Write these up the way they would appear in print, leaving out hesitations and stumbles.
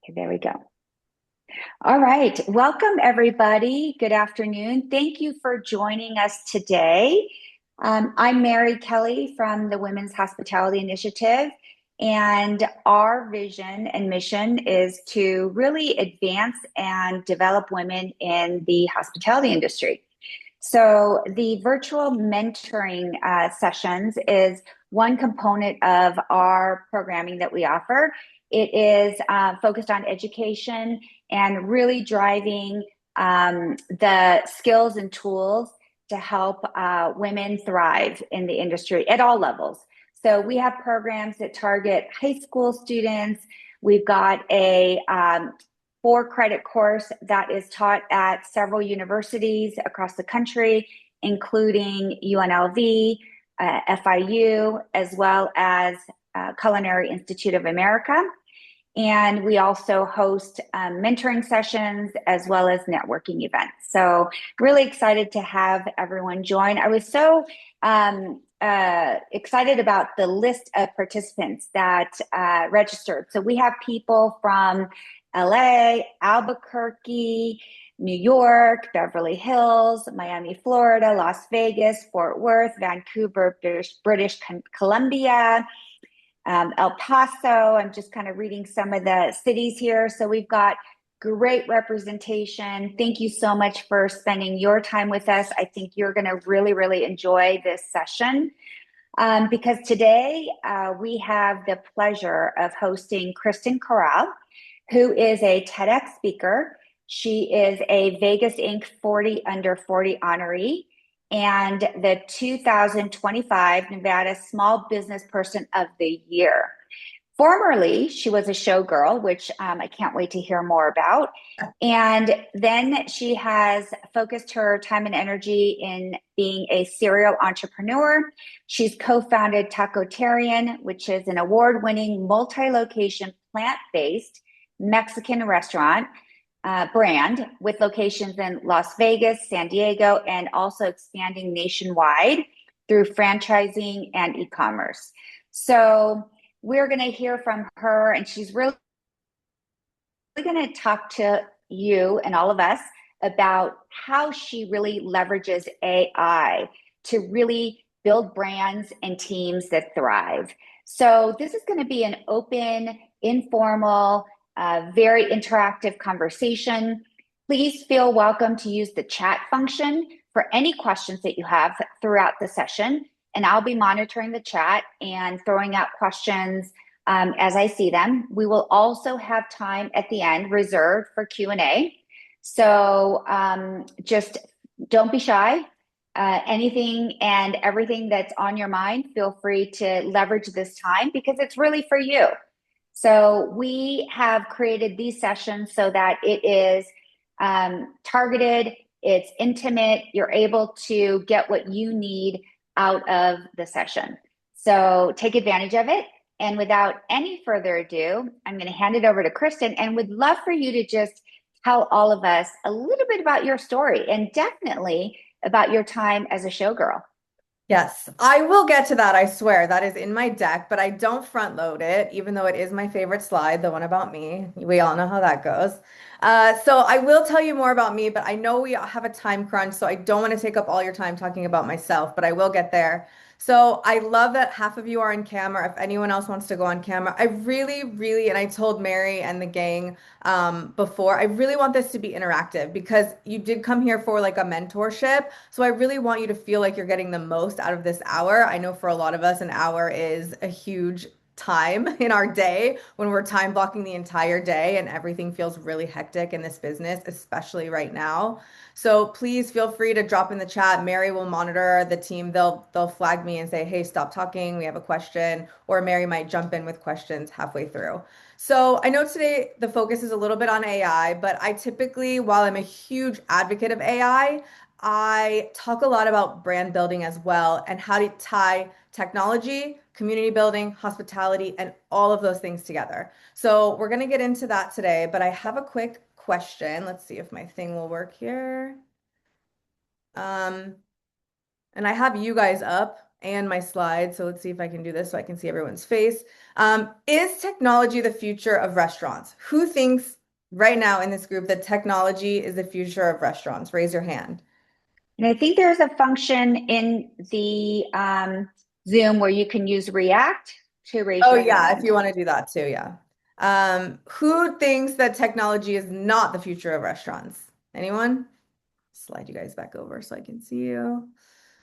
Okay, there we go. All right. Welcome, everybody. Good afternoon. Thank you for joining us today. I'm Mary Kelly from the Women's Hospitality Initiative, and our vision and mission is to really advance and develop women in the hospitality industry. So, the virtual mentoring sessions is one component of our programming that we offer. It is focused on education and really driving the skills and tools to help women thrive in the industry at all levels. So we have programs that target high school students. We've got a 4 credit course that is taught at several universities across the country, including UNLV, FIU, as well as Culinary Institute of America. And we also host mentoring sessions as well as networking events. So really excited to have everyone join. I was so excited about the list of participants that registered. So we have people from LA, Albuquerque, New York, Beverly Hills, Miami, Florida, Las Vegas, Fort Worth, Vancouver, British Columbia, El Paso. I'm just kind of reading some of the cities here. So we've got great representation. Thank you so much for spending your time with us. I think you're going to really, really enjoy this session because today we have the pleasure of hosting Kristen Corral, who is a TEDx speaker. She is a Vegas Inc. 40 Under 40 honoree and the 2025 Nevada Small Business Person of the Year. Formerly, she was a showgirl, which I can't wait to hear more about. And then she has focused her time and energy in being a serial entrepreneur. She's co-founded Tacotarian, which is an award-winning multi-location plant-based Mexican restaurant brand with locations in Las Vegas, San Diego, and also expanding nationwide through franchising and e-commerce. So we're going to hear from her, and she's really going to talk to you and all of us about how she really leverages AI to really build brands and teams that thrive. So this is going to be an open, informal, very interactive conversation. Please feel welcome to use the chat function for any questions that you have throughout the session. And I'll be monitoring the chat and throwing out questions as I see them. We will also have time at the end reserved for Q&A. So just don't be shy. Anything and everything that's on your mind, feel free to leverage this time because it's really for you. So we have created these sessions so that it is targeted, it's intimate, you're able to get what you need out of the session. So take advantage of it. And without any further ado, I'm going to hand it over to Kristen and would love for you to just tell all of us a little bit about your story and definitely about your time as a showgirl. Yes, I will get to that. I swear that is in my deck, but I don't front load it, even though it is my favorite slide, the one about me. We all know how that goes. So I will tell you more about me, but I know we have a time crunch, so I don't want to take up all your time talking about myself, but I will get there. So I love that half of you are on camera. If anyone else wants to go on camera, I really, really, and I told Mary and the gang before, I really want this to be interactive because you did come here for like a mentorship. So I really want you to feel like you're getting the most out of this hour. I know for a lot of us, an hour is a huge time in our day when we're time blocking the entire day and everything feels really hectic in this business, especially right now. So please feel free to drop in the chat. Mary will monitor the team. They'll flag me and say, "Hey, stop talking. We have a question." Or Mary might jump in with questions halfway through. So I know today the focus is a little bit on AI, but I typically, while I'm a huge advocate of I talk a lot about brand building as well and how to tie technology, community building, hospitality, and all of those things together. So we're going to get into that today, but I have a quick question. Let's see if my thing will work here. Um, and I have you guys up and my slides. So let's see if I can do this so I can see everyone's face. Is technology the future of restaurants? Who thinks right now in this group that technology is the future of restaurants? Raise your hand. And I think there's a function in the Zoom where you can use React to raise Oh your yeah, if hand. you want to do that too, yeah. Who thinks that technology is not the future of restaurants? Anyone? Slide you guys back over so I can see you.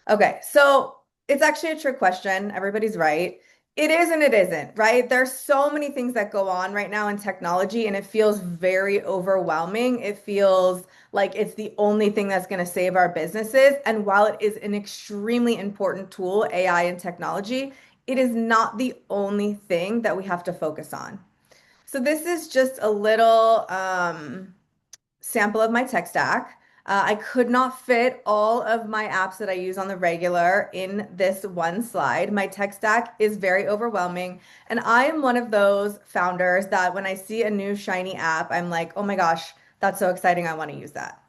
Okay, so it's actually a trick question. Everybody's right. It is and it isn't, right? There's so many things that go on right now in technology, and it feels very overwhelming. It feels like it's the only thing that's going to save our businesses. And while it is an extremely important tool, AI and technology, it is not the only thing that we have to focus on. So this is just a little sample of my tech stack. I could not fit all of my apps that I use on the regular in this one slide. My tech stack is very overwhelming, and I am one of those founders that when I see a new shiny app, I'm like, oh my gosh, that's so exciting. I want to use that.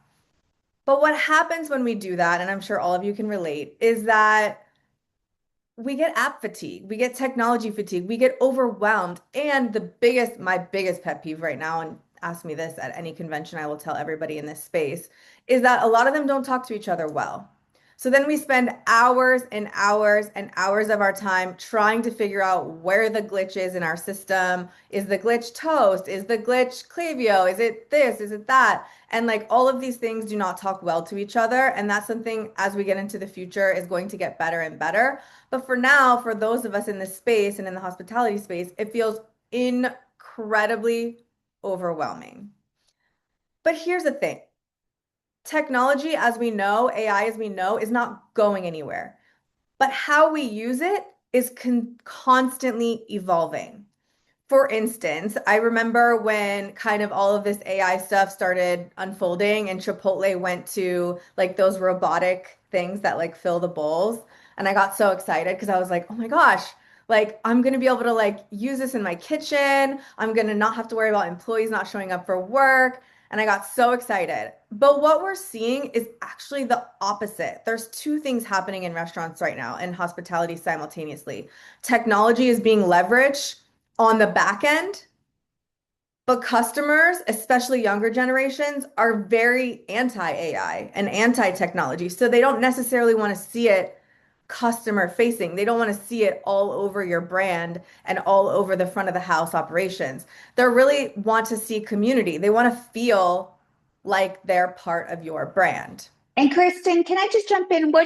But what happens when we do that, and I'm sure all of you can relate, is that we get app fatigue, we get technology fatigue, we get overwhelmed. And my biggest pet peeve right now, and ask me this at any convention, I will tell everybody in this space, is that a lot of them don't talk to each other well. So then we spend hours and hours and hours of our time trying to figure out where the glitch is in our system. Is the glitch Toast? Is the glitch Klaviyo? Is it this? Is it that? And like all of these things do not talk well to each other. And that's something as we get into the future is going to get better and better. But for now, for those of us in this space and in the hospitality space, it feels incredibly overwhelming. But here's the thing. Technology, as we know, AI, as we know, is not going anywhere. But how we use it is constantly evolving. For instance, I remember when kind of all of this AI stuff started unfolding and Chipotle went to like those robotic things that like fill the bowls. And I got so excited because I was like, oh my gosh, like I'm going to be able to like use this in my kitchen. I'm going to not have to worry about employees not showing up for work. And I got so excited. But what we're seeing is actually the opposite. There's two things happening in restaurants right now and hospitality simultaneously. Technology is being leveraged on the back end, but customers, especially younger generations, are very anti-AI and anti-technology. So they don't necessarily want to see it customer facing. They don't want to see it all over your brand and all over the front of the house operations. They really want to see community. They want to feel like they're part of your brand. And Kristen, can I just jump in? What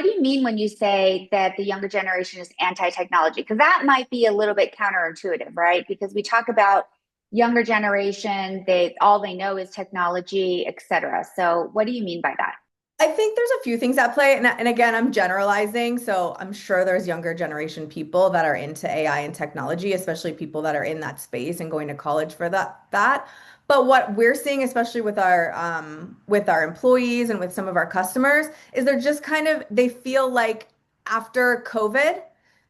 do you mean when you say that the younger generation is anti-technology? Because that might be a little bit counterintuitive, right? Because we talk about younger generation, they know is technology, et cetera. So what do you mean by that? I think there's a few things at play, and again, I'm generalizing, so I'm sure there's younger generation people that are into AI and technology, especially people that are in that space and going to college for that. But what we're seeing, especially with our employees and with some of our customers, is they're just kind of they feel like after COVID,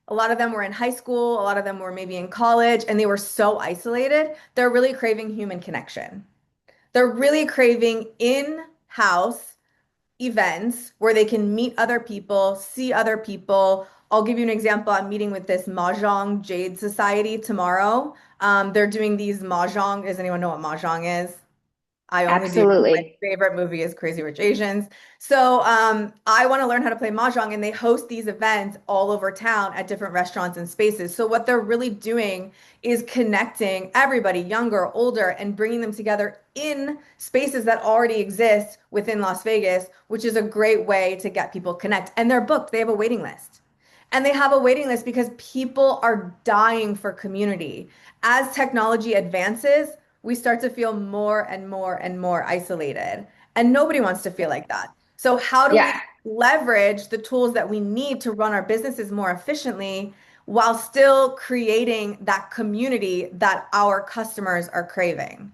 a lot of them were in high school, a lot of them were maybe in college, and they were so isolated. They're really craving human connection. They're really craving in-house events where they can meet other people, see other people. I'll give you an example. I'm meeting with this Mahjong Jade Society tomorrow. They're doing these Mahjong. Does anyone know what Mahjong is? I only do. My Absolutely. favorite movie is Crazy Rich Asians. So I want to learn how to play Mahjong, and they host these events all over town at different restaurants and spaces. So what they're really doing is connecting everybody, younger, older, and bringing them together in spaces that already exist within Las Vegas, which is a great way to get people connect. And they're booked. They have a waiting list. And they have a waiting list because people are dying for community. As technology advances, we start to feel more and more and more isolated. And nobody wants to feel like that. So, how do we Yeah. leverage the tools that we need to run our businesses more efficiently while still creating that community that our customers are craving?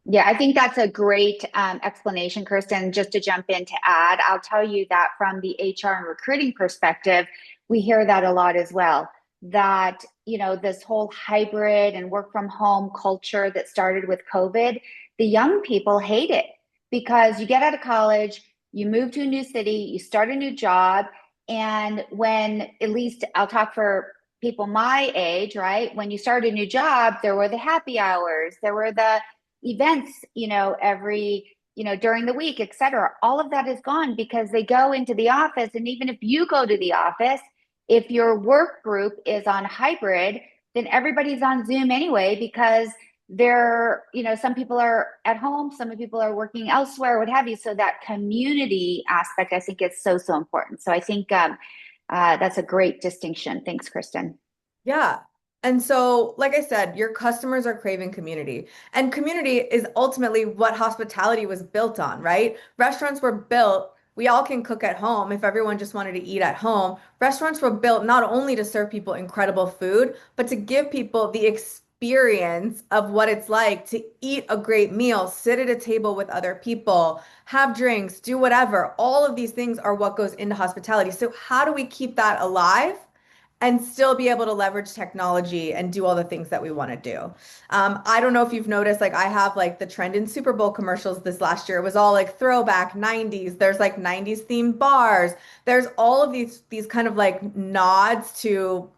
Yeah, I think that's a great explanation, Kristen. Just to jump in to add, I'll tell you that from the HR and recruiting perspective, we hear that a lot as well. That, this whole hybrid and work from home culture that started with COVID, the young people hate it because you get out of college, you move to a new city, you start a new job, And when, at least I'll talk for people my age, right? When you start a new job, there were the happy hours, there were the events, every, during the week, et cetera. All of that is gone because they go into the office. And even if you go to the office, if your work group is on hybrid, then everybody's on Zoom anyway, because they're, some people are at home, some people are working elsewhere, what have you. So that community aspect, I think, is so, so important. So I think that's a great distinction. Thanks, Kristen. Yeah. And so, like I said, your customers are craving community. And community is ultimately what hospitality was built on, right? Restaurants were built, we all can cook at home if everyone just wanted to eat at home. Restaurants were built not only to serve people incredible food, but to give people the experience of what it's like to eat a great meal, sit at a table with other people, have drinks, do whatever. All of these things are what goes into hospitality. So, how do we keep that alive and still be able to leverage technology and do all the things that we want to do? I don't know if you've noticed, like I have like the trend in Super Bowl commercials this last year. It was all like throwback 90s. There's like 90s themed bars. There's all of these kind of like nods to,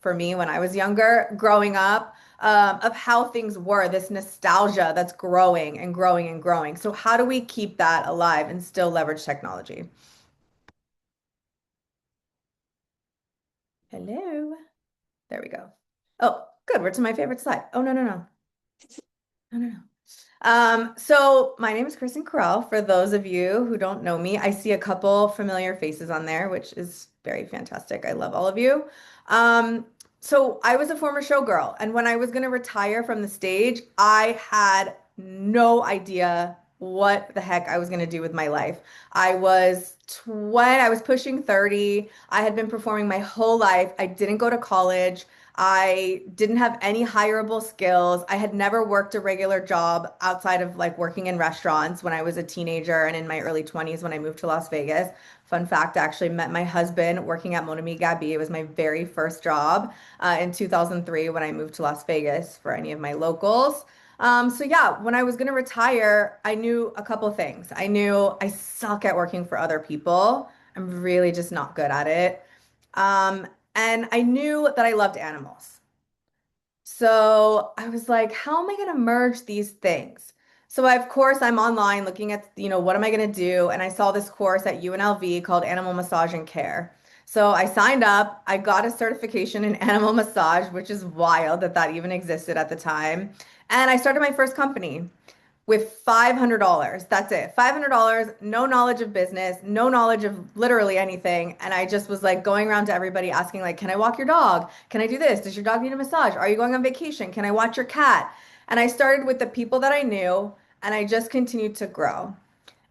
for me when I was younger, growing up, of how things were, this nostalgia that's growing and growing and growing. So how do we keep that alive and still leverage technology? Hello. There we go. Oh, good. We're to my favorite slide. Oh, no, no, no. No, no, no. So my name is Kristen Corral. For those of you who don't know me, I see a couple familiar faces on there, which is very fantastic. I love all of you. So I was a former showgirl, and when I was going to retire from the stage, I had no idea what the heck I was going to do with my life. I was pushing 30. I had been performing my whole life. I didn't go to college. I didn't have any hireable skills. I had never worked a regular job outside of like working in restaurants when I was a teenager and in my early 20s when I moved to Las Vegas. Fun fact, I actually met my husband working at Mon Ami Gabi. It was my very first job in 2003 when I moved to Las Vegas for any of my locals. So yeah, when I was gonna retire, I knew a couple things. I knew I suck at working for other people. I'm really just not good at it. Um, and I knew that I loved animals. So I was like, how am I going to merge these things? So of course I'm online looking at, what am I going to do? And I saw this course at UNLV called Animal Massage and Care. So I signed up, I got a certification in animal massage, which is wild that that even existed at the time. And I started my first company with $500. That's it. $500, no knowledge of business, no knowledge of literally anything. And I just was like going around to everybody asking like, can I walk your dog? Can I do this? Does your dog need a massage? Are you going on vacation? Can I watch your cat? And I started with the people that I knew and I just continued to grow.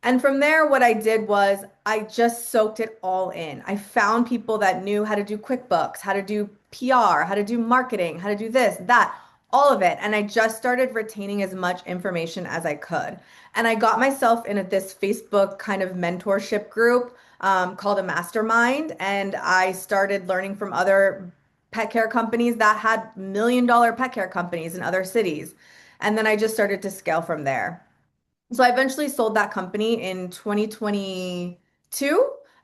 And from there, what I did was I just soaked it all in. I found people that knew how to do QuickBooks, how to do PR, how to do marketing, how to do this, that, all of it. And I just started retaining as much information as I could. And I got myself in this Facebook kind of mentorship group called a mastermind. And I started learning from other pet care companies that had $1 million pet care companies in other cities. And then I just started to scale from there. So I eventually sold that company in 2022.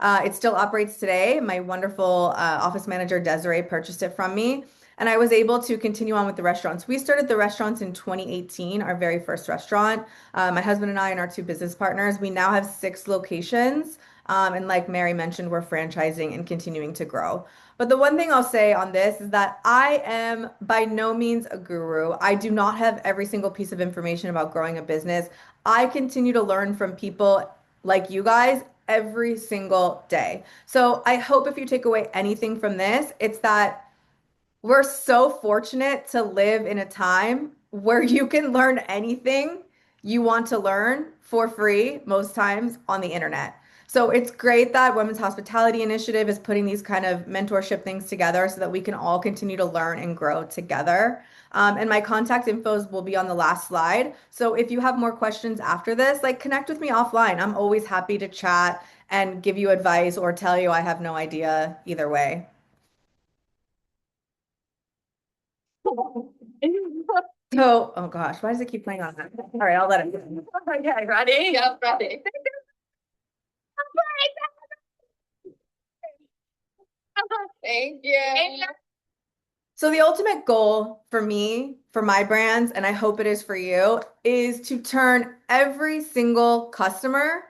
It still operates today. My wonderful office manager, Desiree, purchased it from me. And I was able to continue on with the restaurants. We started the restaurants in 2018, our very first restaurant. My husband and I and our two business partners. We now have 6 locations. And like Mary mentioned, we're franchising and continuing to grow. But the one thing I'll say on this is that I am by no means a guru. I do not have every single piece of information about growing a business. I continue to learn from people like you guys every single day. So I hope if you take away anything from this, it's that we're so fortunate to live in a time where you can learn anything you want to learn for free, most times on the internet. So it's great that Women's Hospitality Initiative is putting these kind of mentorship things together so that we can all continue to learn and grow together. And my contact infos will be on the last slide. So if you have more questions after this, like connect with me offline. I'm always happy to chat and give you advice or tell you I have no idea either way. So, oh gosh, why does it keep playing on that? All right, I'll let it. Okay, ready? Yep, ready. Thank you. So the ultimate goal for me, for my brands, and I hope it is for you, is to turn every single customer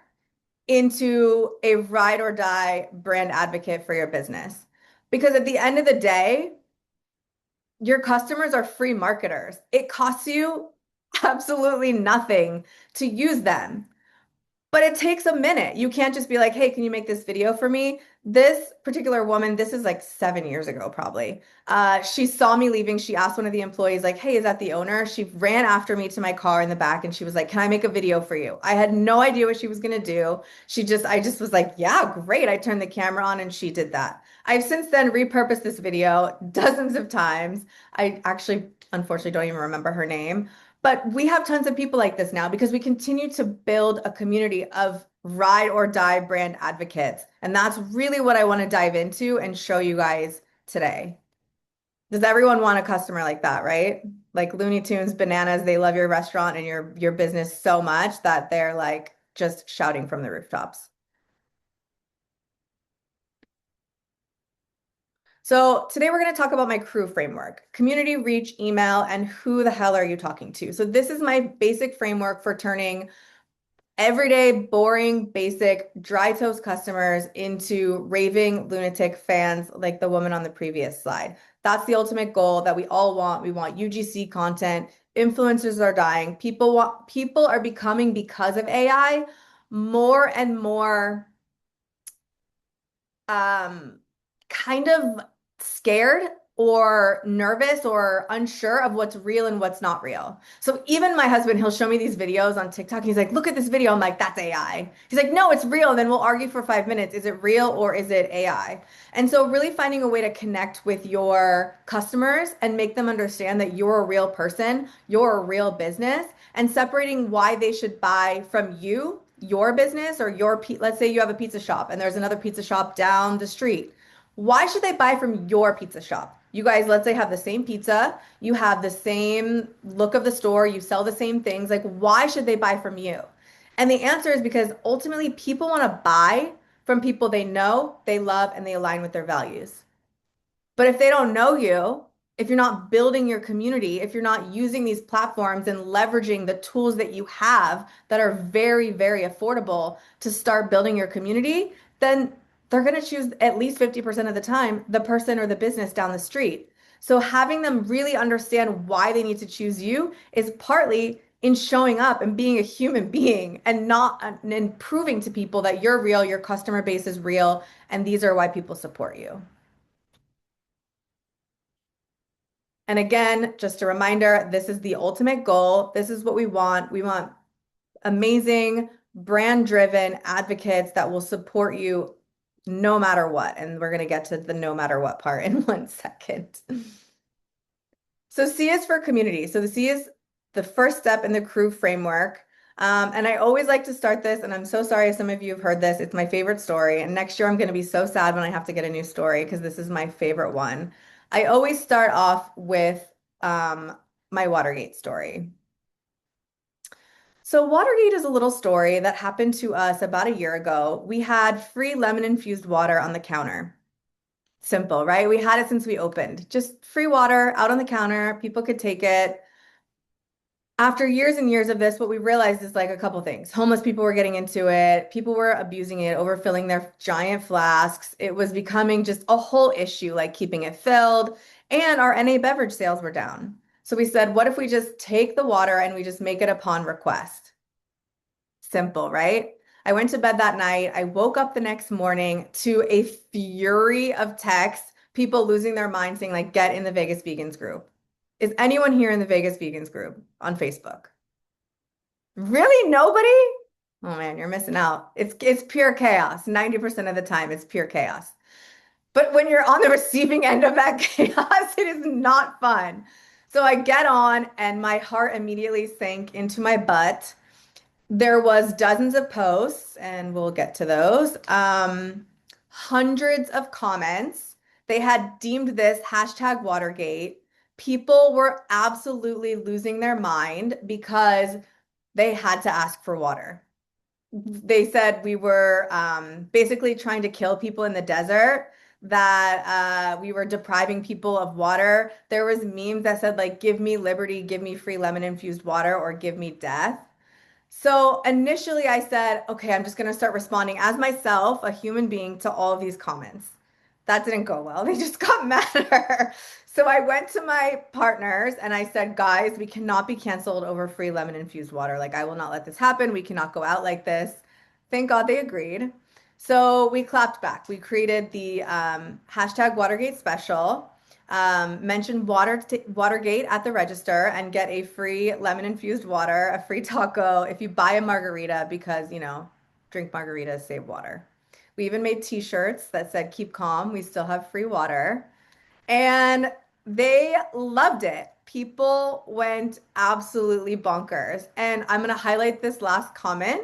into a ride or die brand advocate for your business. Because at the end of the day, your customers are free marketers. It costs you absolutely nothing to use them. But it takes a minute. You can't just be like, hey, can you make this video for me? This particular woman, this is like 7 years ago, probably. She saw me leaving. She asked one of the employees, like, hey, is that the owner? She ran after me to my car in the back and she was like, can I make a video for you? I had no idea what she was going to do. I just was like, yeah, great. I turned the camera on and she did that. I've since then repurposed this video dozens of times. I actually, unfortunately, don't even remember her name. But we have tons of people like this now because we continue to build a community of ride or die brand advocates. And that's really what I want to dive into and show you guys today. Does everyone want a customer like that, right? Like Looney Tunes, bananas, they love your restaurant and your business so much that they're like just shouting from the rooftops. So today we're going to talk about my crew framework, community reach, email, and who the hell are you talking to? So this is my basic framework for turning everyday, boring, basic, dry toast customers into raving lunatic fans like the woman on the previous slide. That's the ultimate goal that we all want. We want UGC content. Influencers are dying. People are becoming, because of AI, more and more kind of scared or nervous or unsure of what's real and what's not real. So even my husband, he'll show me these videos on TikTok. He's like, look at this video. I'm like, that's AI. He's like, no, it's real. And then we'll argue for 5 minutes. Is it real or is it AI? And so really finding a way to connect with your customers and make them understand that you're a real person, you're a real business, and separating why they should buy from you, your business, or let's say you have a pizza shop and there's another pizza shop down the street. Why should they buy from your pizza shop? You guys, let's say, have the same pizza, you have the same look of the store, you sell the same things. Like, why should they buy from you? And the answer is because ultimately people want to buy from people they know, they love, and they align with their values. But if they don't know you, if you're not building your community, if you're not using these platforms and leveraging the tools that you have that are very, very affordable to start building your community, then they're going to choose at least 50% of the time the person or the business down the street. So having them really understand why they need to choose you is partly in showing up and being a human being and not and proving to people that you're real, your customer base is real, and these are why people support you. And again, just a reminder, this is the ultimate goal. This is what we want. We want amazing, brand-driven advocates that will support you no matter what. And we're going to get to the no matter what part in 1 second. So C is for community. So the C is the first step in the crew framework. And I always like to start this, and I'm so sorry if some of you have heard this. It's my favorite story. And next year I'm going to be so sad when I have to get a new story because this is my favorite one. I always start off with my Watergate story. So Watergate is a little story that happened to us about a year ago. We had free lemon-infused water on the counter. Simple, right? We had it since we opened. Just free water out on the counter. People could take it. After years and years of this, what we realized is like a couple things. Homeless people were getting into it. People were abusing it, overfilling their giant flasks. It was becoming just a whole issue, like keeping it filled. And our NA beverage sales were down. So we said, what if we just take the water and we just make it upon request? Simple, right? I went to bed that night. I woke up the next morning to a fury of texts, people losing their mind saying like, get in the Vegas Vegans group. Is anyone here in the Vegas Vegans group on Facebook? Really? Nobody? Oh man, you're missing out. It's pure chaos. 90% of the time, it's pure chaos. But when you're on the receiving end of that chaos, it is not fun. So I get on and my heart immediately sank into my butt. There was dozens of posts, and we'll get to those. Hundreds of comments. They had deemed this hashtag Watergate. People were absolutely losing their mind because they had to ask for water. They said we were basically trying to kill people in the desert. that we were depriving people of water. There was memes that said like, give me liberty, give me free lemon infused water, or give me death. So initially I said, okay, I'm just going to start responding as myself, a human being, to all of these comments. That didn't go well. They just got madder. So I went to my partners and I said, guys, we cannot be canceled over free lemon infused water. Like, I will not let this happen. We cannot go out like this. Thank God they agreed. So we clapped back. We created the hashtag Watergate special, mention Watergate at the register and get a free lemon infused water, a free taco if you buy a margarita because, drink margaritas, save water. We even made t-shirts that said keep calm, we still have free water. And they loved it. People went absolutely bonkers. And I'm going to highlight this last comment.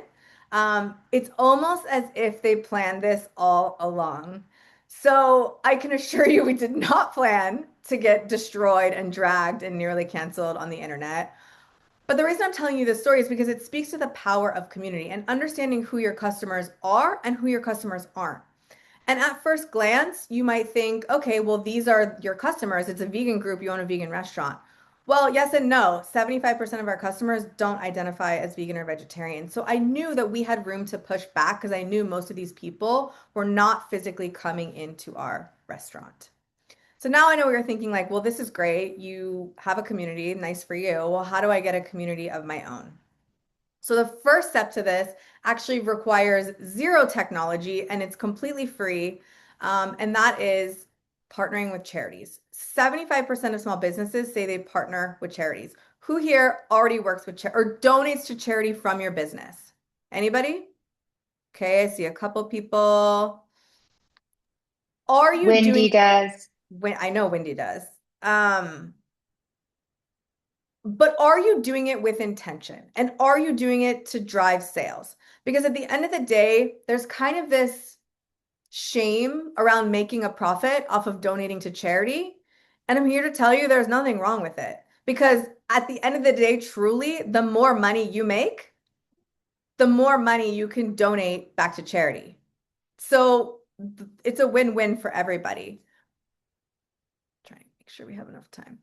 It's almost as if they planned this all along. So I can assure you, we did not plan to get destroyed and dragged and nearly canceled on the internet. But the reason I'm telling you this story is because it speaks to the power of community and understanding who your customers are and who your customers aren't. And at first glance, you might think, okay, well, these are your customers. It's a vegan group. You own a vegan restaurant. Well, yes and no. 75% of our customers don't identify as vegan or vegetarian. So I knew that we had room to push back because I knew most of these people were not physically coming into our restaurant. So now I know you're thinking like, well, this is great. You have a community, nice for you. Well, how do I get a community of my own? So the first step to this actually requires zero technology and it's completely free. And that is partnering with charities. 75% of small businesses say they partner with charities. Who here already works with or donates to charity from your business? Anybody? Okay, I see a couple people. Are you Wendy doing does. I know Wendy does. But are you doing it with intention? And are you doing it to drive sales? Because at the end of the day, there's kind of this shame around making a profit off of donating to charity. And I'm here to tell you there's nothing wrong with it. Because at the end of the day, truly, the more money you make, the more money you can donate back to charity. So it's a win-win for everybody. Trying to make sure we have enough time.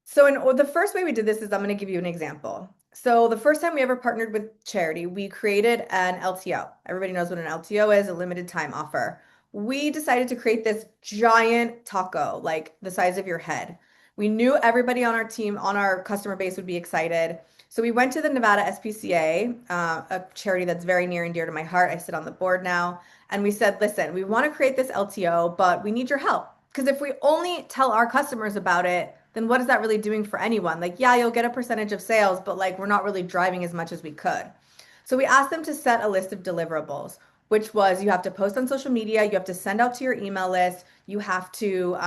So the first way we did this is I'm going to give you an example. So the first time we ever partnered with charity, we created an LTO. Everybody knows what an LTO is, a limited time offer. We decided to create this giant taco, like the size of your head. We knew everybody on our team, on our customer base would be excited. So we went to the Nevada SPCA, a charity that's very near and dear to my heart. I sit on the board now. And we said, listen, we want to create this LTO, but we need your help. Because if we only tell our customers about it, then what is that really doing for anyone? Like, yeah, you'll get a percentage of sales, but like we're not really driving as much as we could. So we asked them to set a list of deliverables, which was you have to post on social media, you have to send out to your email list, you have to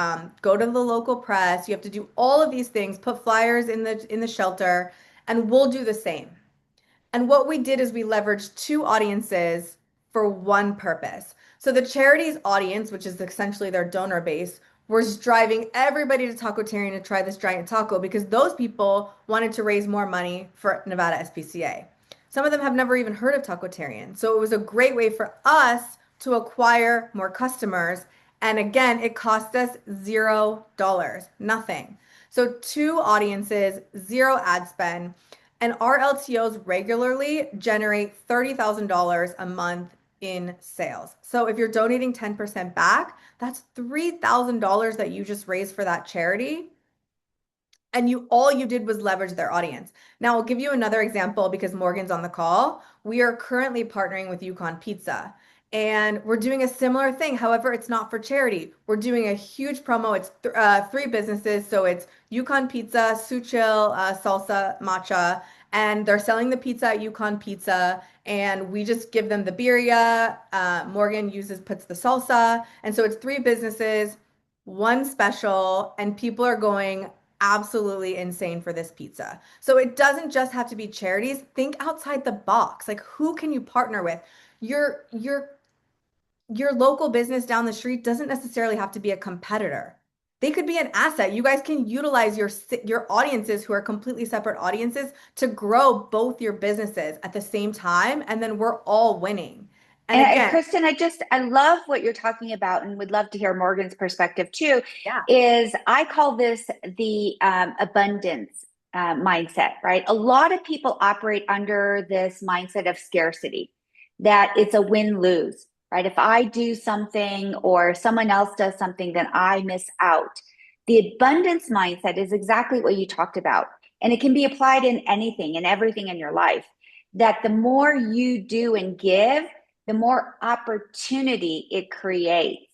go to the local press, you have to do all of these things, put flyers in the shelter, and we'll do the same. And what we did is we leveraged two audiences for one purpose. So the charity's audience, which is essentially their donor base, was driving everybody to Tacotarian to try this giant taco because those people wanted to raise more money for Nevada SPCA. Some of them have never even heard of Tacotarian. So it was a great way for us to acquire more customers. And again, it cost us $0, nothing. So two audiences, zero ad spend. And our LTOs regularly generate $30,000 a month in sales. So if you're donating 10% back, that's $3,000 that you just raised for that charity. And all you did was leverage their audience. Now I'll give you another example because Morgan's on the call. We are currently partnering with Yukon Pizza. And we're doing a similar thing. However, it's not for charity. We're doing a huge promo. It's three businesses. So it's Yukon Pizza, Suchil, Salsa, Matcha. And they're selling the pizza at Yukon Pizza. And we just give them the birria. Morgan puts the salsa. And so it's three businesses, one special, and people are going absolutely insane for this pizza. So it doesn't just have to be charities. Think outside the box. Like who can you partner with? Your local business down the street doesn't necessarily have to be a competitor. They could be an asset. You guys can utilize your audiences who are completely separate audiences to grow both your businesses at the same time, and then we're all winning. And And again, Kristen, I love what you're talking about and would love to hear Morgan's perspective too. yeah. Is I call this the abundance mindset, right? A lot of people operate under this mindset of scarcity, that it's a win-lose, right? If I do something or someone else does something, then I miss out. The abundance mindset is exactly what you talked about. And it can be applied in anything and everything in your life. That the more you do and give, the more opportunity it creates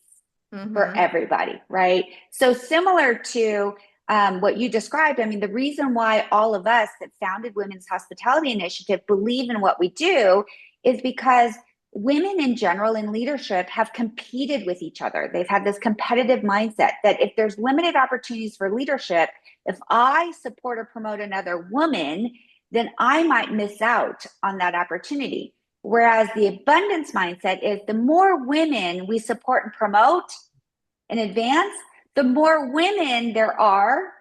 for Mm-hmm. everybody, right? So, similar to what you described, I mean, the reason why all of us that founded Women's Hospitality Initiative believe in what we do is because women in general in leadership have competed with each other. They've had this competitive mindset that if there's limited opportunities for leadership, if I support or promote another woman, then I might miss out on that opportunity. Whereas the abundance mindset is the more women we support and promote in advance, the more women there are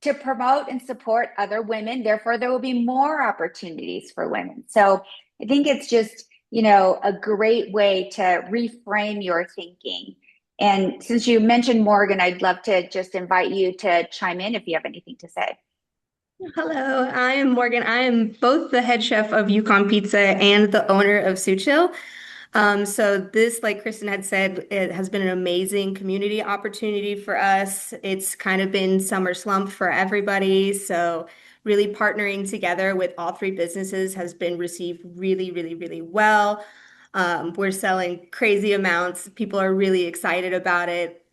to promote and support other women. Therefore, there will be more opportunities for women. So I think it's just, a great way to reframe your thinking. And since you mentioned Morgan, I'd love to just invite you to chime in if you have anything to say. Hello, I am Morgan. I am both the head chef of Yukon Pizza and the owner of Suchill. So this, like Kristen had said, it has been an amazing community opportunity for us. It's kind of been summer slump for everybody. So really partnering together with all three businesses has been received really, really, really well. We're selling crazy amounts. People are really excited about it.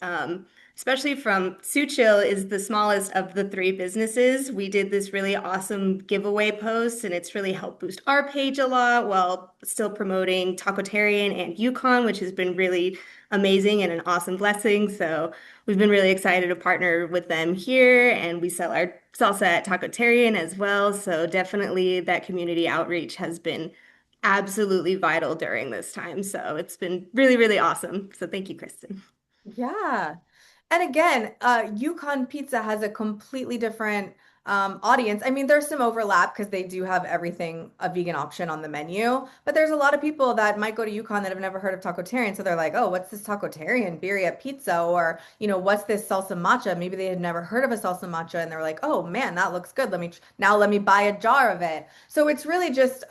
Especially from Suchill is the smallest of the three businesses. We did this really awesome giveaway post, and it's really helped boost our page a lot while still promoting Tacotarian and Yukon, which has been really amazing and an awesome blessing. So we've been really excited to partner with them here, and we sell our salsa at Tacotarian as well. So definitely that community outreach has been absolutely vital during this time. So it's been really, really awesome. So thank you, Kristen. Yeah. And again, Yukon Pizza has a completely different audience. I mean, there's some overlap because they do have everything a vegan option on the menu, but there's a lot of people that might go to Yukon that have never heard of Tacotarian. So they're like, oh, what's this Tacotarian birria pizza? Or, what's this salsa matcha? Maybe they had never heard of a salsa matcha and they're like, oh man, that looks good. Now let me buy a jar of it. So it's really just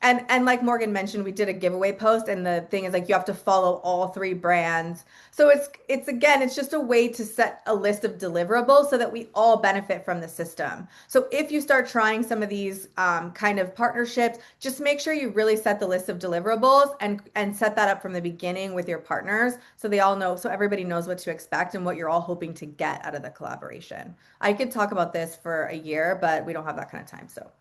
and like Morgan mentioned, we did a giveaway post, and the thing is like you have to follow all three brands. So it's again, it's just a way to set a list of deliverables so that we all benefit from the system. So if you start trying some of these kind of partnerships, just make sure you really set the list of deliverables and set that up from the beginning with your partners so they all know, so everybody knows what to expect and what you're all hoping to get out of the collaboration. I could talk about this for a year, but we don't have that kind of time. So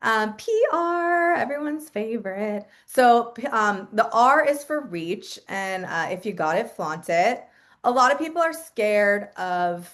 PR, everyone's favorite. So the R is for reach, and if you got it, flaunt it. A lot of people are scared of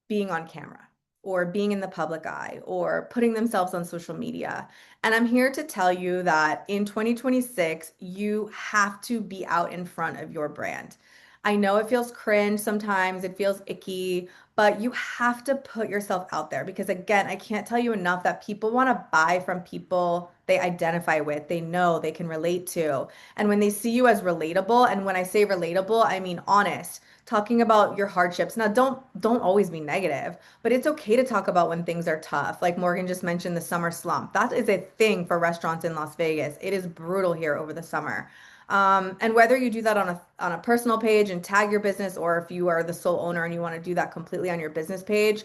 being on camera or being in the public eye or putting themselves on social media. And I'm here to tell you that in 2026, you have to be out in front of your brand. I know it feels cringe sometimes, it feels icky, but you have to put yourself out there because, again, I can't tell you enough that people want to buy from people they identify with, they know, they can relate to. And when they see you as relatable, and when I say relatable, I mean honest, talking about your hardships. Now, don't always be negative, but it's okay to talk about when things are tough. Like Morgan just mentioned the summer slump. That is a thing for restaurants in Las Vegas. It is brutal here over the summer. And whether you do that on a personal page and tag your business, or if you are the sole owner and you want to do that completely on your business page,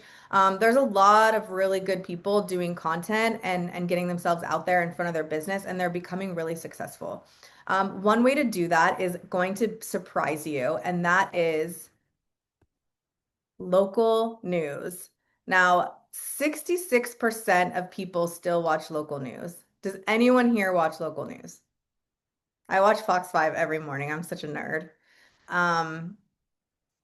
there's a lot of really good people doing content and getting themselves out there in front of their business, and they're becoming really successful. One way to do that is going to surprise you, and that is local news. Now, 66% of people still watch local news. Does anyone here watch local news? I watch Fox 5 every morning. I'm such a nerd. Um,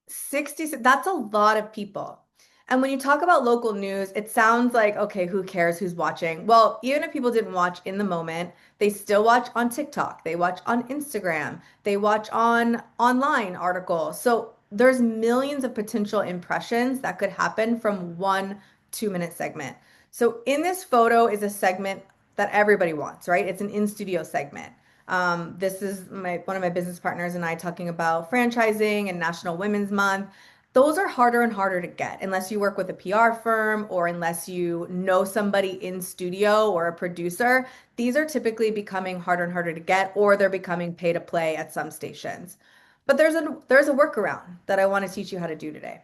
60, that's a lot of people. And when you talk about local news, it sounds like, okay, who cares who's watching? Well, even if people didn't watch in the moment, they still watch on TikTok, they watch on Instagram, they watch on online articles. So there's millions of potential impressions that could happen from one 2-minute segment. So in this photo is a segment that everybody wants, right? It's an in studio segment. This is one of my business partners and I talking about franchising and National Women's Month. Those are harder and harder to get unless you work with a PR firm or unless you know somebody in studio or a producer. These are typically becoming harder and harder to get, or they're becoming pay to play at some stations. But there's a workaround that I want to teach you how to do today.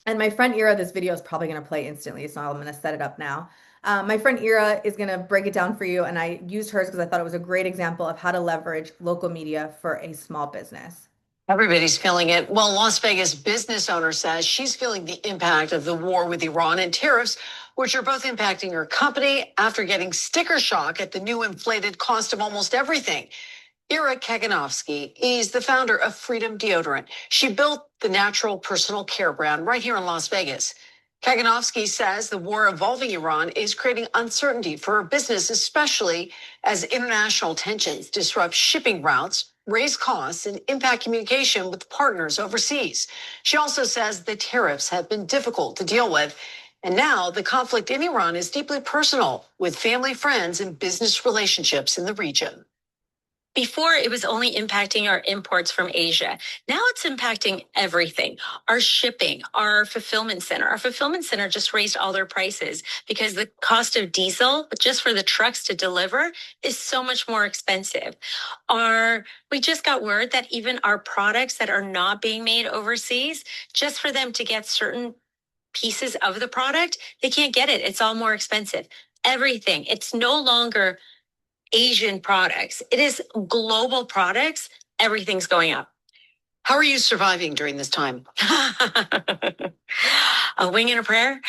And my friend Ira, this video is probably going to play instantly, so I'm going to set it up now. My friend Ira is going to break it down for you, and I used hers because I thought it was a great example of how to leverage local media for a small business. Everybody's feeling it. Well, Las Vegas business owner says she's feeling the impact of the war with Iran and tariffs, which are both impacting her company after getting sticker shock at the new inflated cost of almost everything. Ira Kaganovsky is the founder of Freedom Deodorant. She built the natural personal care brand right here in Las Vegas. Kaganovsky says the war involving Iran is creating uncertainty for her business, especially as international tensions disrupt shipping routes, raise costs, and impact communication with partners overseas. She also says the tariffs have been difficult to deal with. And now the conflict in Iran is deeply personal, with family, friends, and business relationships in the region. Before, it was only impacting our imports from Asia. Now it's impacting everything. Our shipping, our fulfillment center. Our fulfillment center just raised all their prices because the cost of diesel, just for the trucks to deliver, is so much more expensive. We just got word that even our products that are not being made overseas, just for them to get certain pieces of the product, they can't get it. It's all more expensive. Everything. It's no longer Asian products. It is global products. Everything's going up. How are you surviving during this time? A wing and a prayer.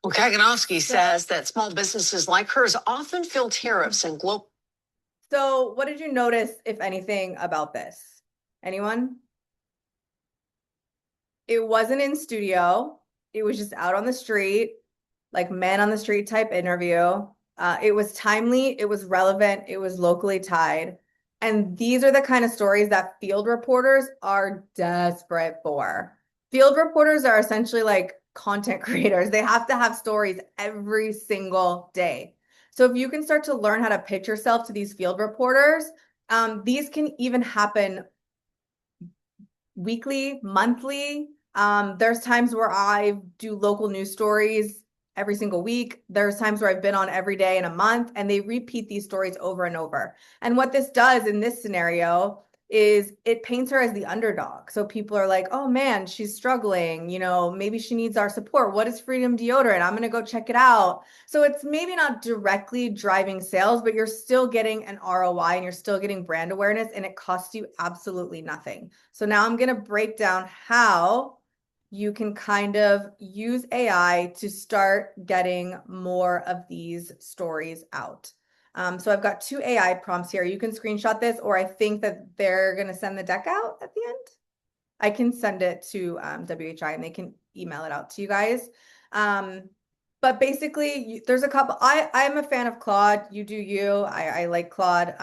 Well, Kaganovsky says that small businesses like hers often feel tariffs and global. So what did you notice, if anything, about this? Anyone? It wasn't in studio. It was just out on the street, like man on the street type interview. It was timely, it was relevant, it was locally tied. And these are the kind of stories that field reporters are desperate for. Field reporters are essentially like content creators. They have to have stories every single day. So if you can start to learn how to pitch yourself to these field reporters, these can even happen weekly, monthly. There's times where I do local news stories every single week. There's times where I've been on every day in a month, and they repeat these stories over and over. And what this does in this scenario is it paints her as the underdog. So people are like, oh man, she's struggling. You know, maybe she needs our support. What is Freedom Deodorant? I'm going to go check it out. So it's maybe not directly driving sales, but you're still getting an ROI and you're still getting brand awareness, and it costs you absolutely nothing. So now I'm going to break down how you can kind of use AI to start getting more of these stories out. So I've got 2 AI prompts here. You can screenshot this, or I think that they're going to send the deck out at the end. I can send it to WHI and they can email it out to you guys. But basically, there's a couple. I'm a fan of Claude. You do you. I like Claude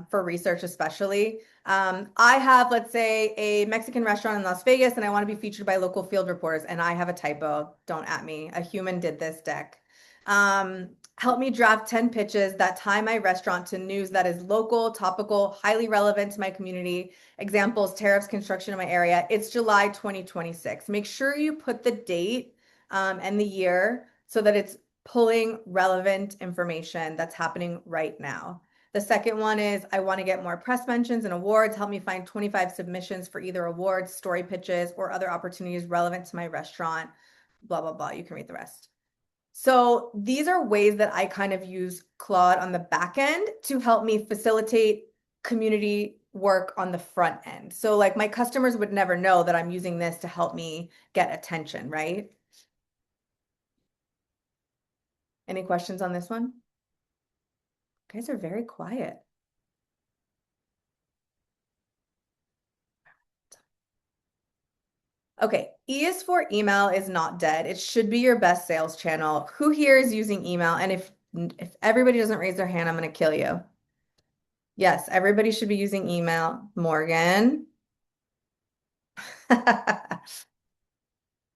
for research especially. I have, let's say, a Mexican restaurant in Las Vegas, and I want to be featured by local field reporters, and I have a typo. Don't at me. A human did this deck. Help me draft 10 pitches that tie my restaurant to news that is local, topical, highly relevant to my community. Examples, tariffs, construction in my area. It's July 2026. Make sure you put the date and the year so that it's pulling relevant information that's happening right now. The second one is I want to get more press mentions and awards. Help me find 25 submissions for either awards, story pitches, or other opportunities relevant to my restaurant, blah, blah, blah. You can read the rest. So these are ways that I kind of use Claude on the back end to help me facilitate community work on the front end. So like my customers would never know that I'm using this to help me get attention, right? Any questions on this one? You guys are very quiet. Okay, E is for email is not dead. It should be your best sales channel. Who here is using email? And if everybody doesn't raise their hand, I'm going to kill you. Yes, everybody should be using email. Morgan.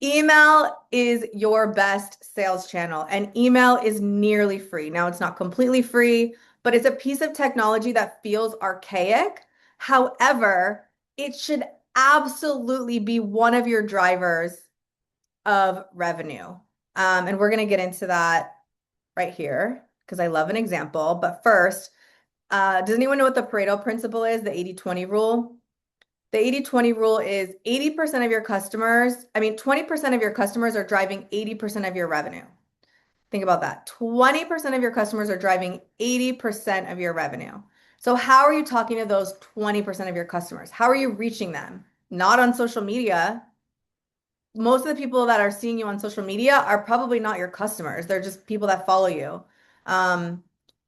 Email is your best sales channel, and email is nearly free. Now, it's not completely free, but it's a piece of technology that feels archaic. However, it should absolutely be one of your drivers of revenue. And we're going to get into that right here because I love an example. But first, does anyone know what the Pareto principle is, the 80-20 rule? The 80-20 rule is 80% of your customers, 20% of your customers are driving 80% of your revenue. Think about that. 20% of your customers are driving 80% of your revenue. So how are you talking to those 20% of your customers? How are you reaching them? Not on social media. Most of the people that are seeing you on social media are probably not your customers. They're just people that follow you.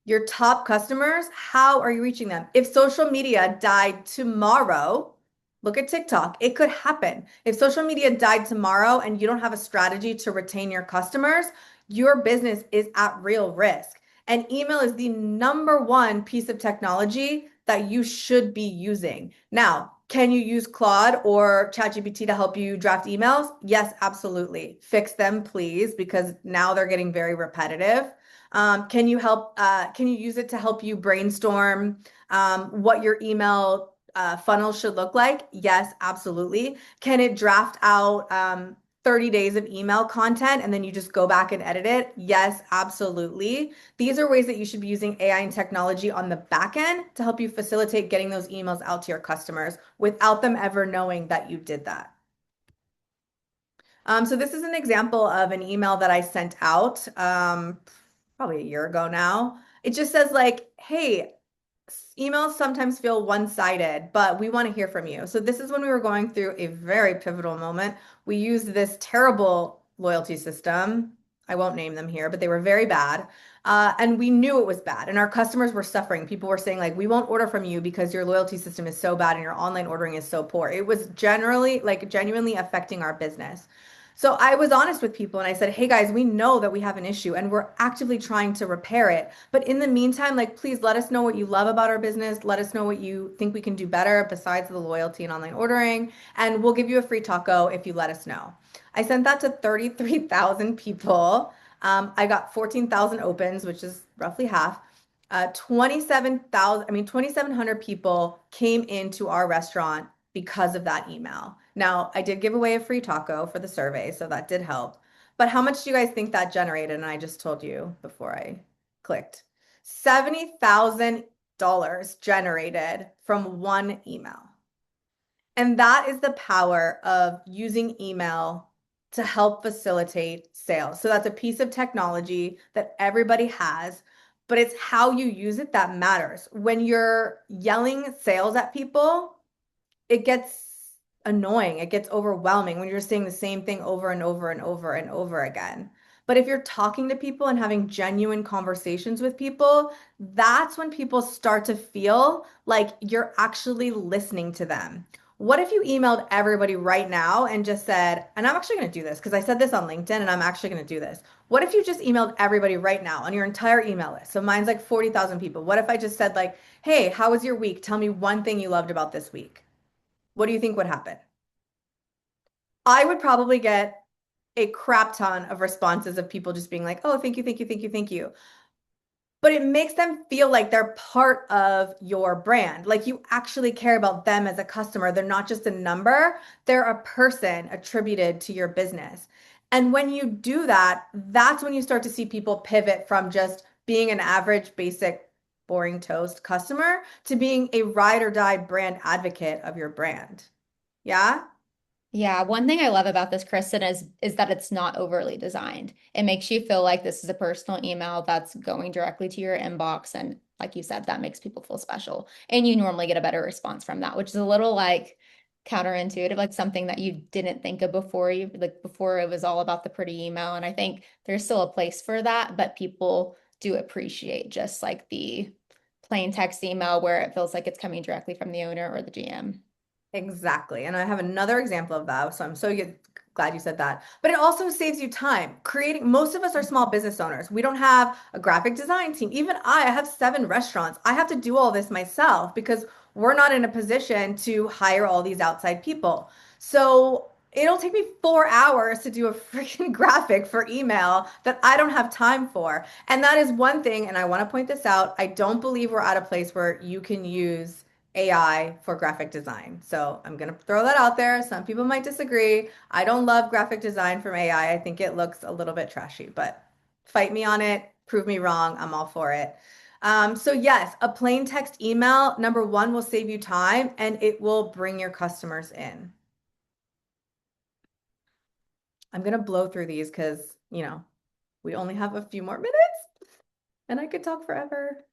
Your top customers, how are you reaching them? If social media died tomorrow, look at TikTok. It could happen. If social media died tomorrow and you don't have a strategy to retain your customers, your business is at real risk. And email is the number one piece of technology that you should be using. Now, can you use Claude or ChatGPT to help you draft emails? Yes, absolutely. Fix them, please, because now they're getting very repetitive. Can you use it to help you brainstorm what your email funnel should look like? Yes, absolutely. Can it draft out 30 days of email content and then you just go back and edit it? Yes, absolutely. These are ways that you should be using AI and technology on the back end to help you facilitate getting those emails out to your customers without them ever knowing that you did that. So this is an example of an email that I sent out probably a year ago now. It just says like, hey, emails sometimes feel one-sided, but we want to hear from you. So this is when we were going through a very pivotal moment. We used this terrible loyalty system. I won't name them here, but they were very bad. And we knew it was bad. And our customers were suffering. People were saying like, we won't order from you because your loyalty system is so bad and your online ordering is so poor. It was generally like genuinely affecting our business. So I was honest with people and I said, hey guys, we know that we have an issue and we're actively trying to repair it. But in the meantime, like, please let us know what you love about our business. Let us know what you think we can do better besides the loyalty and online ordering. And we'll give you a free taco if you let us know. I sent that to 33,000 people. I got 14,000 opens, which is roughly half. 2,700 people came into our restaurant because of that email. Now, I did give away a free taco for the survey, so that did help. But how much do you guys think that generated? And I just told you before I clicked. $70,000 generated from one email. And that is the power of using email to help facilitate sales. So that's a piece of technology that everybody has, but it's how you use it that matters. When you're yelling sales at people, it gets annoying. It gets overwhelming when you're saying the same thing over and over and over and over again. But if you're talking to people and having genuine conversations with people, that's when people start to feel like you're actually listening to them. What if you emailed everybody right now and just said, and I'm actually going to do this because I said this on LinkedIn and I'm actually going to do this. What if you just emailed everybody right now on your entire email list? So mine's like 40,000 people. What if I just said like, hey, how was your week? Tell me one thing you loved about this week. What do you think would happen? I would probably get a crap ton of responses of people just being like, oh, thank you, thank you, thank you, thank you. But it makes them feel like they're part of your brand. Like you actually care about them as a customer. They're not just a number, they're a person attributed to your business. And when you do that, that's when you start to see people pivot from just being an average, basic, boring toast customer to being a ride or die brand advocate of your brand. Yeah? Yeah, one thing I love about this, Kristen, is that it's not overly designed. It makes you feel like this is a personal email that's going directly to your inbox. And like you said, that makes people feel special. And you normally get a better response from that, which is a little like counterintuitive, like something that you didn't think of before. You like before it was all about the pretty email. And I think there's still a place for that, but people do appreciate just like the plain text email where it feels like it's coming directly from the owner or the GM. Exactly. And I have another example of that. So I'm so glad you said that. But it also saves you time. Most of us are small business owners. We don't have a graphic design team. Even I have 7 restaurants. I have to do all this myself because we're not in a position to hire all these outside people. So It'll take me 4 hours to do a freaking graphic for email that I don't have time for. And that is one thing, and I want to point this out. I don't believe we're at a place where you can use AI for graphic design. So I'm going to throw that out there. Some people might disagree. I don't love graphic design from AI. I think it looks a little bit trashy, but fight me on it, prove me wrong. I'm all for it. So yes, a plain text email, number one, will save you time and it will bring your customers in. I'm gonna blow through these because, we only have a few more minutes and I could talk forever.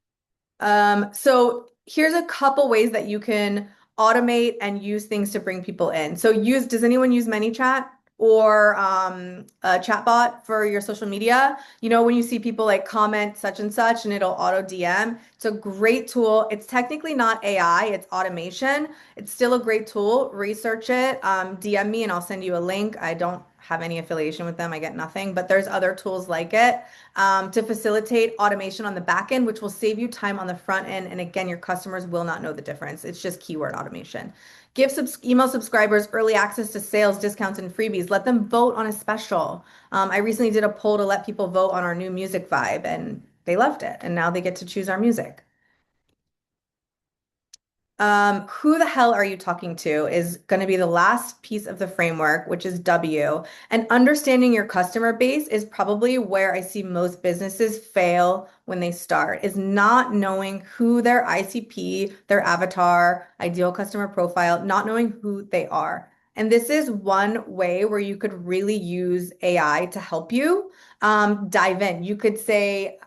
So here's a couple ways that you can automate and use things to bring people in. So does anyone use ManyChat or a chatbot for your social media? When you see people like comment such and such and it'll auto DM, it's a great tool. It's technically not AI, it's automation. It's still a great tool. Research it, DM me and I'll send you a link. I don't have any affiliation with them. I get nothing, but there's other tools like it to facilitate automation on the back end, which will save you time on the front end. And again, your customers will not know the difference. It's just keyword automation. Give email subscribers early access to sales, discounts, and freebies. Let them vote on a special. I recently did a poll to let people vote on our new music vibe, and they loved it. And now they get to choose our music. Who the hell are you talking to is going to be the last piece of the framework, which is W. And understanding your customer base is probably where I see most businesses fail when they start, is not knowing who their ICP, their avatar, ideal customer profile, not knowing who they are. And this is one way where you could really use AI to help you dive in. You could say,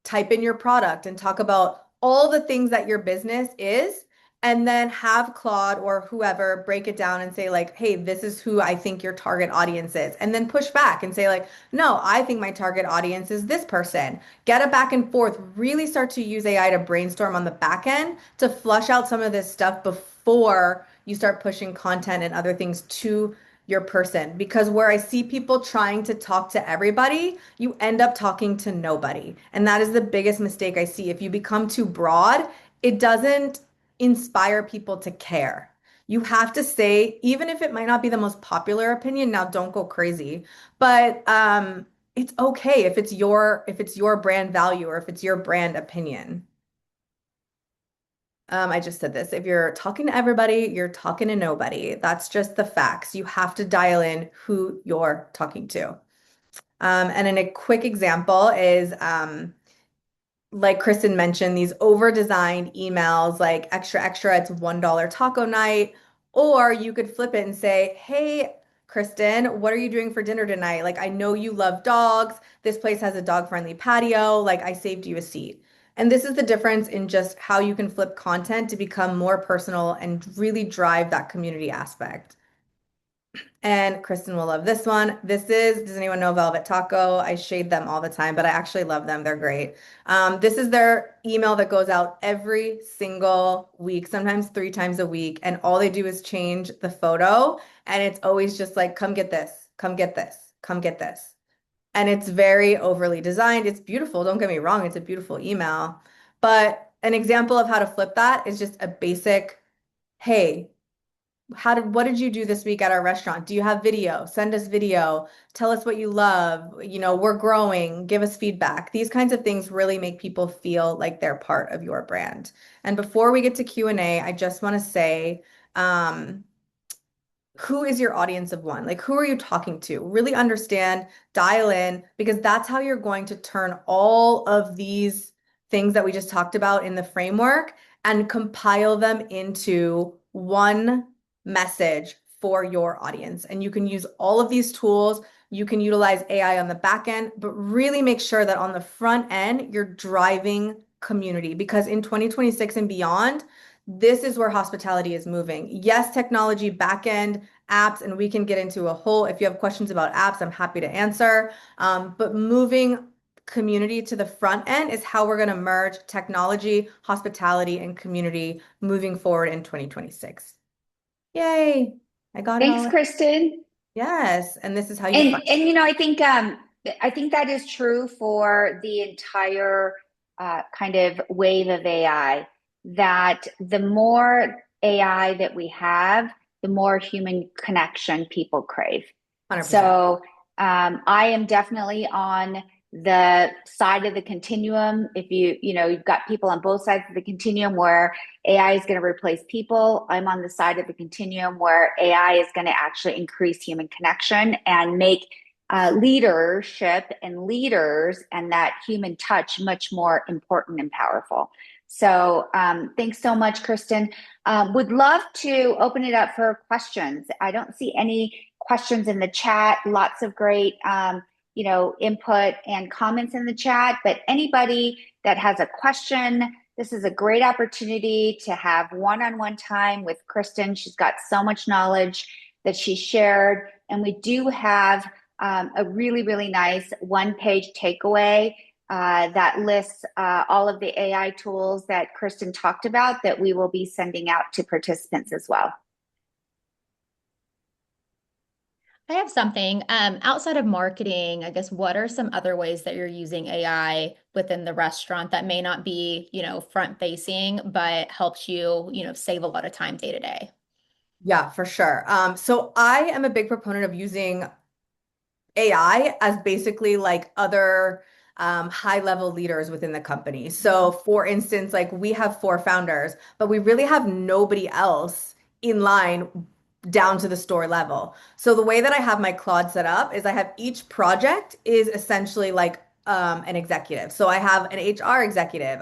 type in your product and talk about all the things that your business is, and then have Claude or whoever break it down and say like, hey, this is who I think your target audience is. And then push back and say like, no, I think my target audience is this person. Get a back and forth, really start to use AI to brainstorm on the back end to flush out some of this stuff before you start pushing content and other things to your person. Because where I see people trying to talk to everybody, you end up talking to nobody. And that is the biggest mistake I see. If you become too broad, it doesn't inspire people to care. You have to say, even if it might not be the most popular opinion, now don't go crazy, but it's okay if it's your brand value or if it's your brand opinion. I just said this. If you're talking to everybody, you're talking to nobody. That's just the facts. You have to dial in who you're talking to. And then a quick example is like Kristen mentioned, these over-designed emails like extra, extra, it's $1 taco night. Or you could flip it and say, hey, Kristen, what are you doing for dinner tonight? Like, I know you love dogs. This place has a dog-friendly patio. Like, I saved you a seat. And this is the difference in just how you can flip content to become more personal and really drive that community aspect. And Kristen will love this one. Does anyone know Velvet Taco? I shade them all the time, but I actually love them. They're great. This is their email that goes out every single week, sometimes 3 times a week. And all they do is change the photo. And it's always just like, come get this, come get this, come get this. And it's very overly designed. It's beautiful. Don't get me wrong. It's a beautiful email. But an example of how to flip that is just a basic, hey, what did you do this week at our restaurant? Do you have video? Send us video. Tell us what you love. We're growing. Give us feedback. These kinds of things really make people feel like they're part of your brand. And before we get to Q&A, I just want to say, who is your audience of one? Like, who are you talking to? Really understand, dial in, because that's how you're going to turn all of these things that we just talked about in the framework and compile them into one message for your audience. And you can use all of these tools. You can utilize AI on the back end, but really make sure that on the front end, you're driving community, because in 2026 and beyond, this is where hospitality is moving. Yes, technology, back end, apps, and we can get into if you have questions about apps, I'm happy to answer. But moving community to the front end is how we're going to merge technology, hospitality, and community moving forward in 2026. Yay. I got it all. Thanks, Kristen. Yes. And this is how you find. And I think that is true for the entire kind of wave of AI, that the more AI that we have, the more human connection people crave. 100%. So I am definitely on the side of the continuum. If you've got people on both sides of the continuum where AI is going to replace people, I'm on the side of the continuum where AI is going to actually increase human connection and make leadership and leaders and that human touch much more important and powerful. So thanks so much, Kristen. Would love to open it up for questions. I don't see any questions in the chat. Lots of great input and comments in the chat, but anybody that has a question, this is a great opportunity to have one-on-one time with Kristen. She's got so much knowledge that she shared, and we do have a really, really nice one-page takeaway that lists all of the AI tools that Kristen talked about that we will be sending out to participants as well. I have something outside of marketing. I guess what are some other ways that you're using AI within the restaurant that may not be, front facing, but helps you, save a lot of time day to day? Yeah, for sure. So I am a big proponent of using AI as basically like other high level leaders within the company. So, for instance, like we have 4 founders, but we really have nobody else in line down to the store level. So, the way that I have my Claude set up is I have each project is essentially like an executive. So I have an HR executive.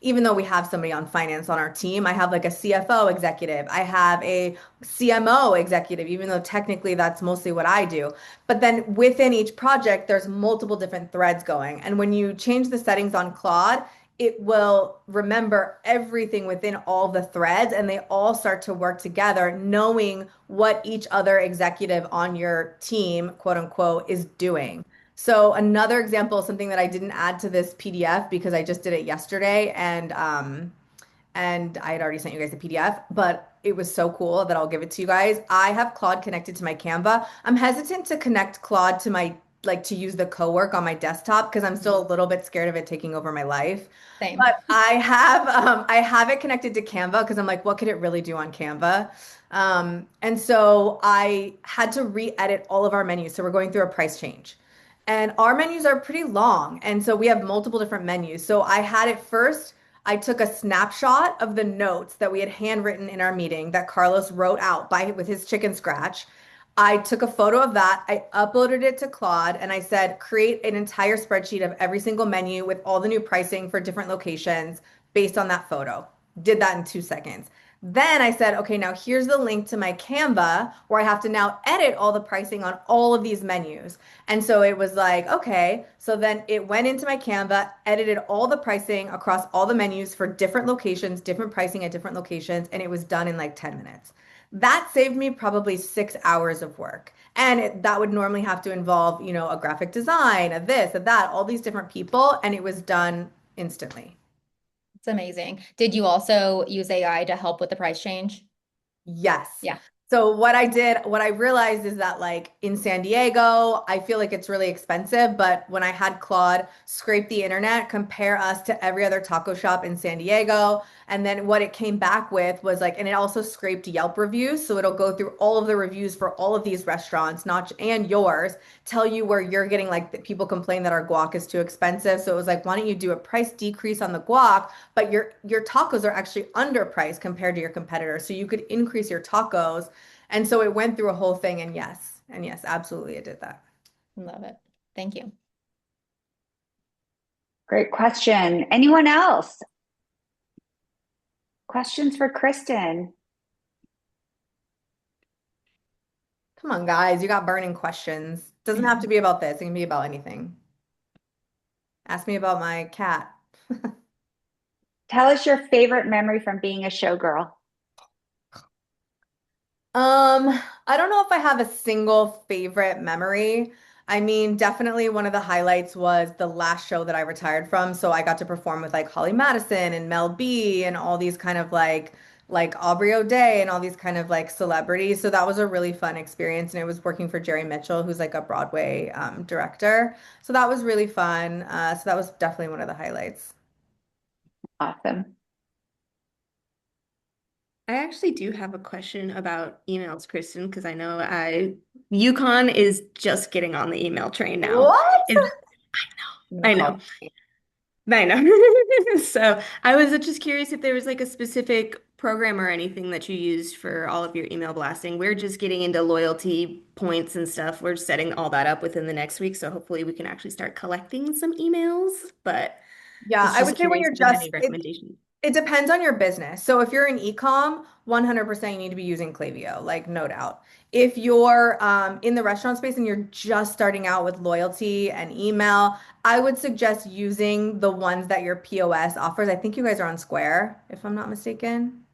Even though we have somebody on finance on our team, I have like a CFO executive. I have a CMO executive, even though technically that's mostly what I do. But then within each project, there's multiple different threads going. And when you change the settings on Claude, it will remember everything within all the threads and they all start to work together, knowing what each other executive on your team, quote unquote, is doing. So another example, something that I didn't add to this PDF because I just did it yesterday and I had already sent you guys the PDF, but it was so cool that I'll give it to you guys. I have Claude connected to my Canva. I'm hesitant to connect Claude to to use the co-work on my desktop because I'm still a little bit scared of it taking over my life. Same. But I have it connected to Canva because I'm like, what could it really do on Canva? And so I had to re-edit all of our menus. So we're going through a price change. And our menus are pretty long. And so we have multiple different menus. So I had it first. I took a snapshot of the notes that we had handwritten in our meeting that Carlos wrote out with his chicken scratch. I took a photo of that. I uploaded it to Claude and I said, create an entire spreadsheet of every single menu with all the new pricing for different locations based on that photo. Did that in 2 seconds. Then I said, okay, now here's the link to my Canva where I have to now edit all the pricing on all of these menus. And so it was like, okay, so then it went into my Canva, edited all the pricing across all the menus for different locations, different pricing at different locations, and it was done in like 10 minutes. That saved me probably 6 hours of work. And that would normally have to involve, a graphic design, a this, a that, all these different people, and it was done instantly. It's amazing. Did you also use AI to help with the price change? Yes. Yeah. So what I realized is that like in San Diego, I feel like it's really expensive, but when I had Claude scrape the internet, compare us to every other taco shop in San Diego, and then what it came back with was like, and it also scraped Yelp reviews, so it'll go through all of the reviews for all of these restaurants, and yours, tell you where you're getting like people complain that our guac is too expensive. So it was like, why don't you do a price decrease on the guac, but your tacos are actually underpriced compared to your competitors, so you could increase your tacos. And so it went through a whole thing, and yes, absolutely, it did that. Love it. Thank you. Great question. Anyone else? Questions for Kristen? Come on, guys, you got burning questions. Doesn't have to be about this. It can be about anything. Ask me about my cat. Tell us your favorite memory from being a showgirl. I don't know if I have a single favorite memory. I mean, definitely one of the highlights was the last show that I retired from. So I got to perform with like Holly Madison and Mel B and all these kind of like Aubrey O'Day and all these kind of like celebrities. So that was a really fun experience. And it was working for Jerry Mitchell, who's like a Broadway director. So that was really fun. So that was definitely one of the highlights. Awesome. I actually do have a question about emails, Kristen, because I know Yukon is just getting on the email train now. What? Is I No. know, I know. So I was just curious if there was like a specific program or anything that you used for all of your email blasting. We're just getting into loyalty points and stuff. We're setting all that up within the next week, so hopefully we can actually start collecting some emails. But Yeah, was I just would say when curious you're if you had just any recommendations. it depends on your business. So if you're in e-com, 100% you need to be using Klaviyo, like no doubt. If you're in the restaurant space and you're just starting out with loyalty and email, I would suggest using the ones that your POS offers. I think you guys are on Square, if I'm not mistaken.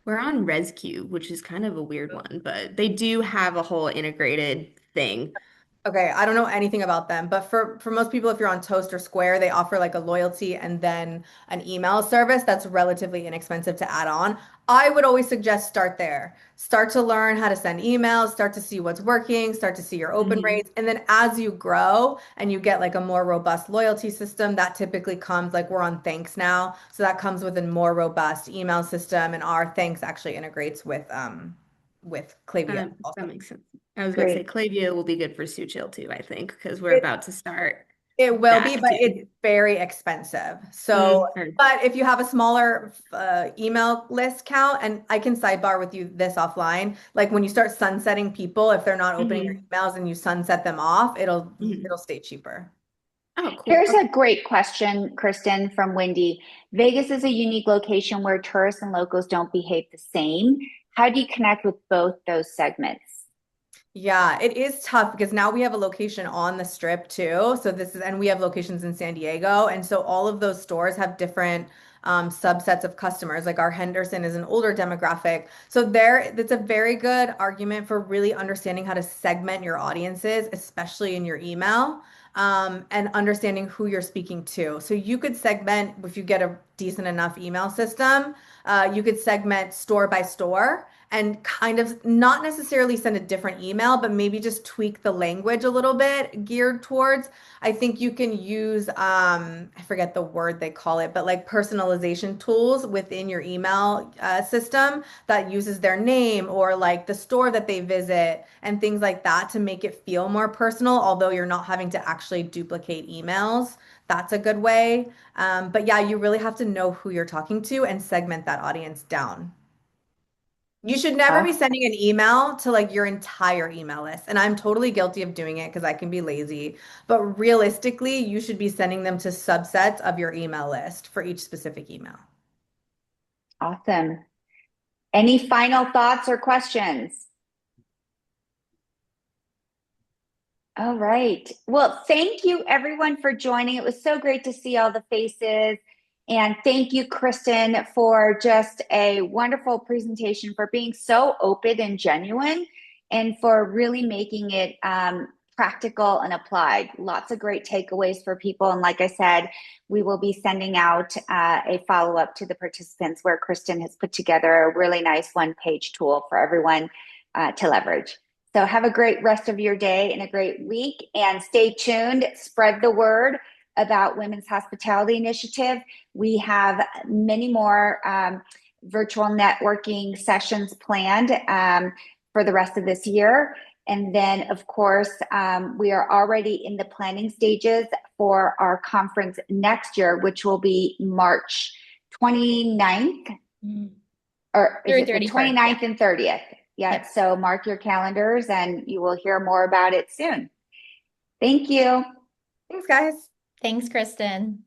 We're on ResQ, which is kind of a weird one, but they do have a whole integrated thing. Okay, I don't know anything about them, but for most people, if you're on Toast or Square, they offer like a loyalty and then an email service that's relatively inexpensive to add on. I would always suggest start there. Start to learn how to send emails, start to see what's working, start to see your open Mhm. rates, and then as you grow and you get like a more robust loyalty system, that typically comes like we're on Thanks now, so that comes with a more robust email system, and our Thanks actually integrates with Klaviyo That also. makes sense. I was gonna say Great. Klaviyo will be good for Suchil too, I think, because we're It about to start It will be, that but too. it's very expensive. So, Or but if you have a smaller email list count, and I can sidebar with you this offline, like when you start sunsetting people, if they're not opening your Mhm. emails and you sunset them off, Mhm. it'll stay cheaper. Oh, cool. Here's a Okay. great question, Kristen, from Wendy. Vegas is a unique location where tourists and locals don't behave the same. How do you connect with both those segments? Yeah, it is tough because now we have a location on the strip too. And we have locations in San Diego. And so all of those stores have different subsets of customers. Like our Henderson is an older demographic. So that's a very good argument for really understanding how to segment your audiences, especially in your email, and understanding who you're speaking to. So you could segment, if you get a decent enough email system, you could segment store by store and kind of not necessarily send a different email, but maybe just tweak the language a little bit geared towards. I think you can use, I forget the word they call it, but like personalization tools within your email system that uses their name or like the store that they visit and things like that to make it feel more personal, although you're not having to actually duplicate emails. That's a good way. But yeah, you really have to know who you're talking to and segment that audience down. You should never be sending an email to like your entire email list. And I'm totally guilty of doing it because I can be lazy. But realistically, you should be sending them to subsets of your email list for each specific email. Awesome. Any final thoughts or questions? All right. Well, thank you everyone for joining. It was so great to see all the faces. And thank you, Kristen, for just a wonderful presentation, for being so open and genuine, and for really making it practical and applied. Lots of great takeaways for people. And like I said, we will be sending out a follow-up to the participants where Kristen has put together a really nice one-page tool for everyone to leverage. So have a great rest of your day and a great week, and stay tuned. Spread the word about Women's Hospitality Initiative. We have many more virtual networking sessions planned for the rest of this year. And then, of course, we are already in the planning stages for our conference next year, which will be March 29th. Or is Through it the 31st, yeah. 29th and 30th? Yeah, Yep. so mark your calendars and you will hear more about it soon. Thank you. Thanks, guys. Thanks, Kristen.